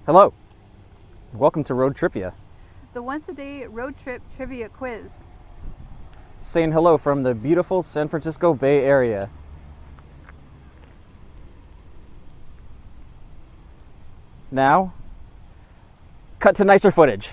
Hello, welcome to Road TRIpVIA. The once-a-day road trip trivia quiz. Saying hello from the beautiful San Francisco Bay Area. Now, cut to nicer footage.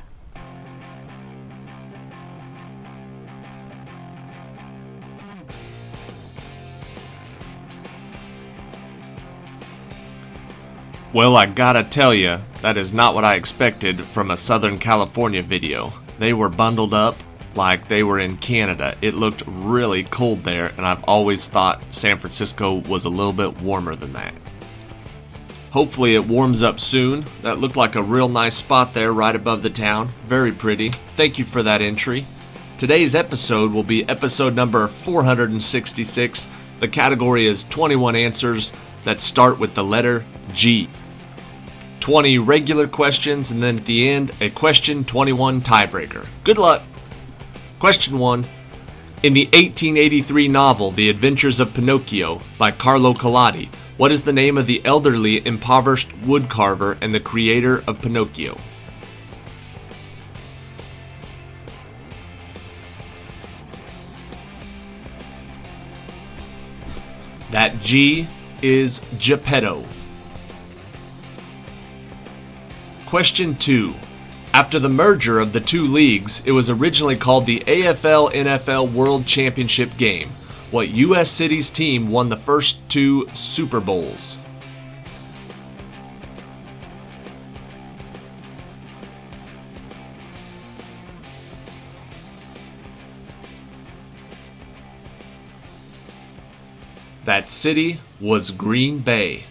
Well, I gotta tell ya, that is not what I expected from a Southern California video. They were bundled up like they were in Canada. It looked really cold there, and I've always thought San Francisco was a little bit warmer than that. Hopefully it warms up soon. That looked like a real nice spot there right above the town. Very pretty. Thank you for that entry. Today's episode will be episode number 466. The category is 21 answers that start with the letter G. 20 regular questions, and then at the end, a question 21 tiebreaker. Good luck! Question 1. In the 1883 novel The Adventures of Pinocchio by Carlo Collodi, what is the name of the elderly, impoverished woodcarver and the creator of Pinocchio? That G is Geppetto. Question 2. After the merger of the two leagues, it was originally called the AFL-NFL World Championship Game. What U.S. city's team won the first two Super Bowls? That city was Green Bay.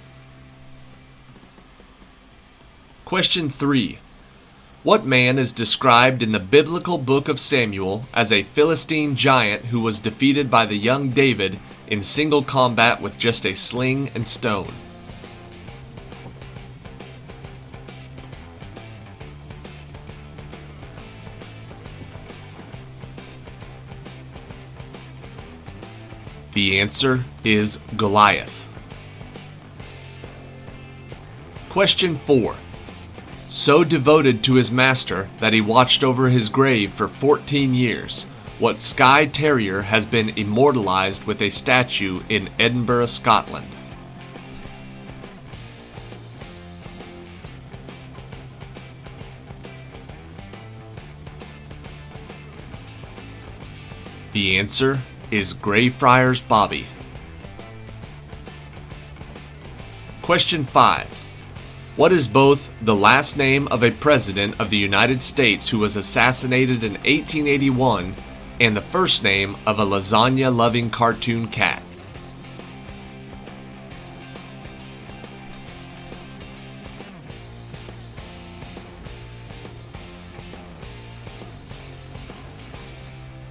Question 3. What man is described in the biblical book of Samuel as a Philistine giant who was defeated by the young David in single combat with just a sling and stone? The answer is Goliath. Question 4. So devoted to his master that he watched over his grave for 14 years, what Skye Terrier has been immortalized with a statue in Edinburgh, Scotland? The answer is Greyfriars Bobby. Question 5. What is both the last name of a president of the United States who was assassinated in 1881 and the first name of a lasagna-loving cartoon cat?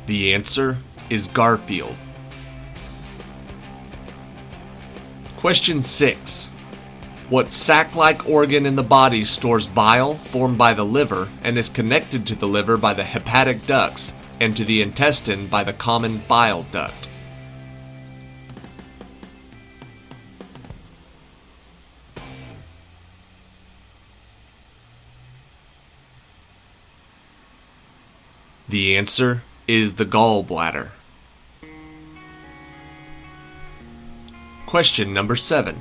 The answer is Garfield. Question 6. What sac-like organ in the body stores bile formed by the liver and is connected to the liver by the hepatic ducts and to the intestine by the common bile duct? The answer is the gallbladder. Question number 7.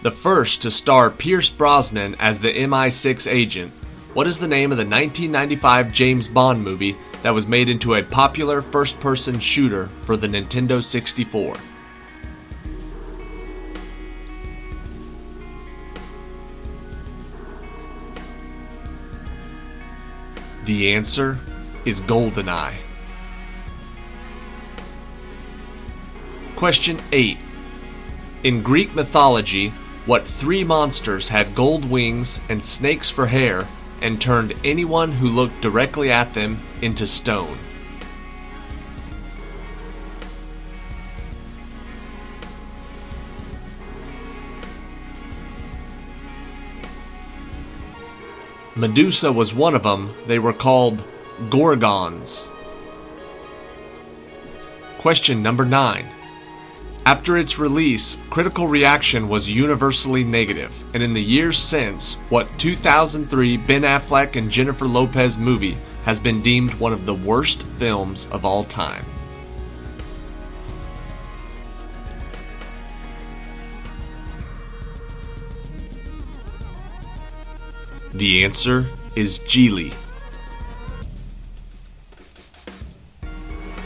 The first to star Pierce Brosnan as the MI6 agent, what is the name of the 1995 James Bond movie that was made into a popular first-person shooter for the Nintendo 64? The answer is GoldenEye. Question 8. In Greek mythology, what three monsters had gold wings and snakes for hair and turned anyone who looked directly at them into stone? Medusa was one of them. They were called Gorgons. Question number 9. After its release, critical reaction was universally negative, and in the years since, what 2003 Ben Affleck and Jennifer Lopez movie has been deemed one of the worst films of all time. The answer is Geely.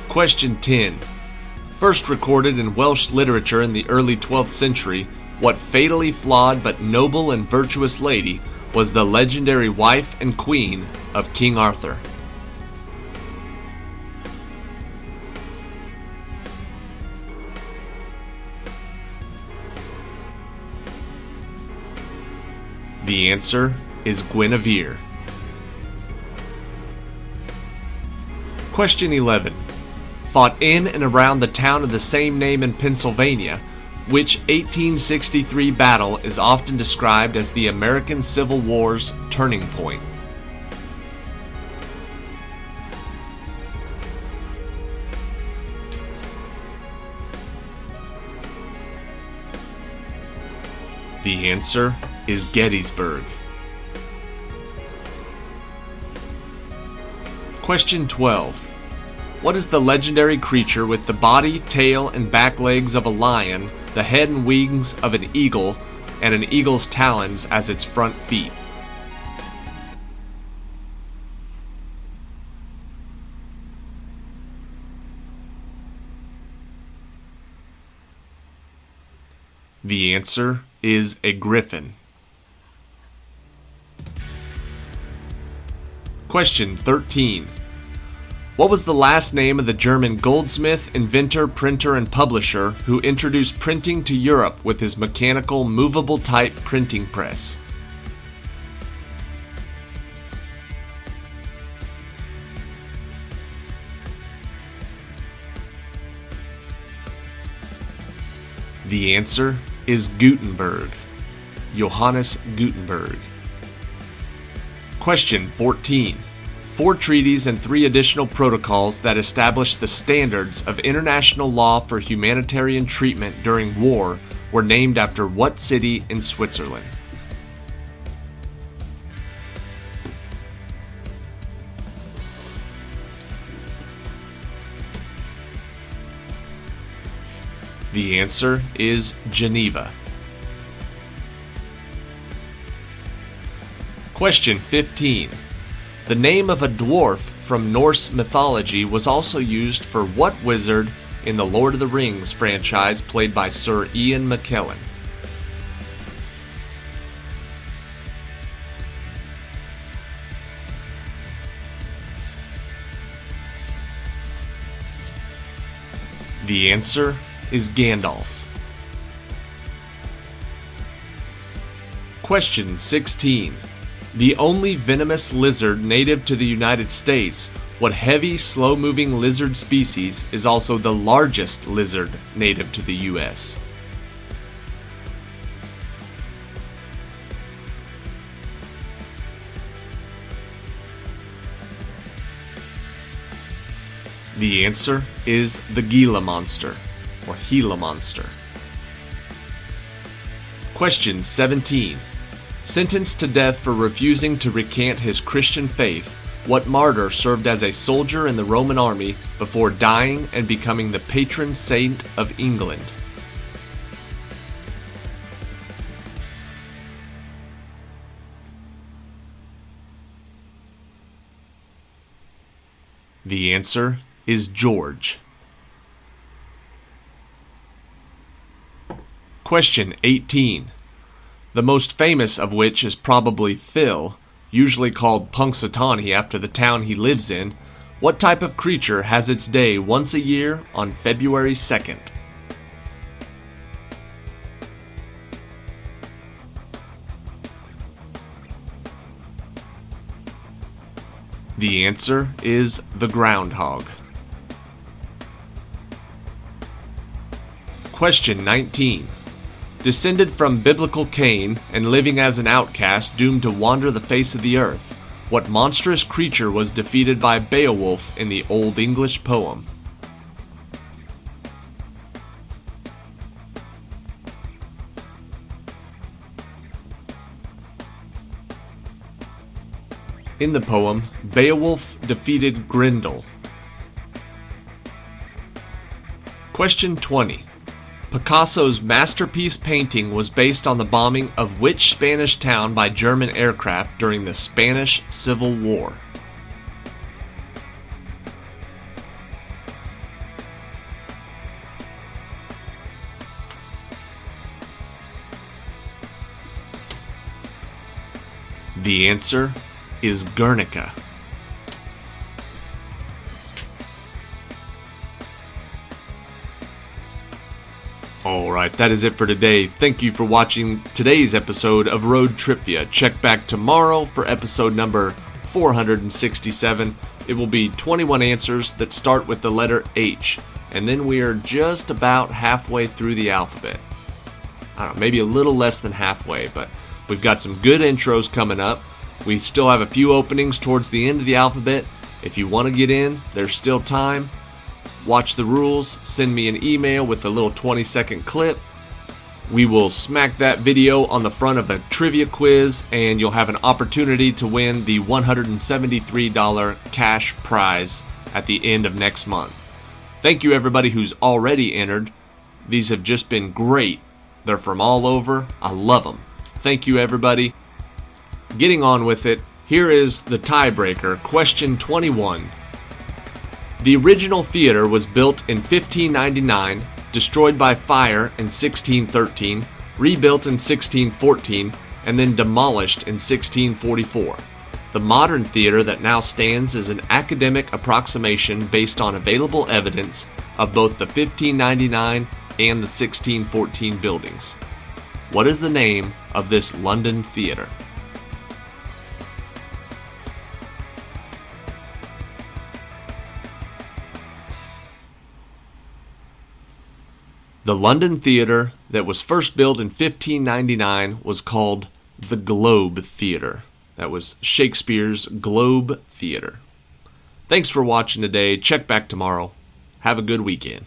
Question 10. First recorded in Welsh literature in the early 12th century, what fatally flawed but noble and virtuous lady was the legendary wife and queen of King Arthur? The answer is Guinevere. Question 11. Fought in and around the town of the same name in Pennsylvania, which 1863 battle is often described as the American Civil War's turning point? The answer is Gettysburg. Question 12. What is the legendary creature with the body, tail, and back legs of a lion, the head and wings of an eagle, and an eagle's talons as its front feet? The answer is a griffin. Question 13. What was the last name of the German goldsmith, inventor, printer, and publisher who introduced printing to Europe with his mechanical, movable type printing press? The answer is Gutenberg. Johannes Gutenberg. Question 14. 4 treaties and 3 additional protocols that establish the standards of international law for humanitarian treatment during war were named after what city in Switzerland? The answer is Geneva. Question 15. The name of a dwarf from Norse mythology was also used for what wizard in the Lord of the Rings franchise played by Sir Ian McKellen? The answer is Gandalf. Question 16. The only venomous lizard native to the United States, what heavy, slow-moving lizard species is also the largest lizard native to the U.S.? The answer is the Gila monster, or Gila monster. Question 17. Sentenced to death for refusing to recant his Christian faith, what martyr served as a soldier in the Roman army before dying and becoming the patron saint of England? The answer is George. Question 18. The most famous of which is probably Phil, usually called Punxsutawney after the town he lives in. What type of creature has its day once a year on February 2nd? The answer is the groundhog. Question 19. Descended from biblical Cain and living as an outcast doomed to wander the face of the earth, what monstrous creature was defeated by Beowulf in the Old English poem? In the poem, Beowulf defeated Grendel. Question 20. Picasso's masterpiece painting was based on the bombing of which Spanish town by German aircraft during the Spanish Civil War? The answer is Guernica. Alright, that is it for today. Thank you for watching today's episode of Road TRIpVIA. Check back tomorrow for episode number 467. It will be 21 answers that start with the letter H, and then we are just about halfway through the alphabet. I don't know, maybe a little less than halfway, but we've got some good intros coming up. We still have a few openings towards the end of the alphabet. If you want to get in, there's still time. Watch the rules, send me an email with a little 20-second clip. We will smack that video on the front of a trivia quiz, and you'll have an opportunity to win the $173 cash prize at the end of next month. Thank you everybody who's already entered. These have just been great. They're from all over. I love them. Thank you everybody. Getting on with it, here is the tiebreaker, question 21. The original theater was built in 1599, destroyed by fire in 1613, rebuilt in 1614, and then demolished in 1644. The modern theater that now stands is an academic approximation based on available evidence of both the 1599 and the 1614 buildings. What is the name of this London theater? The London theater that was first built in 1599 was called the Globe Theater. That was Shakespeare's Globe Theater. Thanks for watching today. Check back tomorrow. Have a good weekend.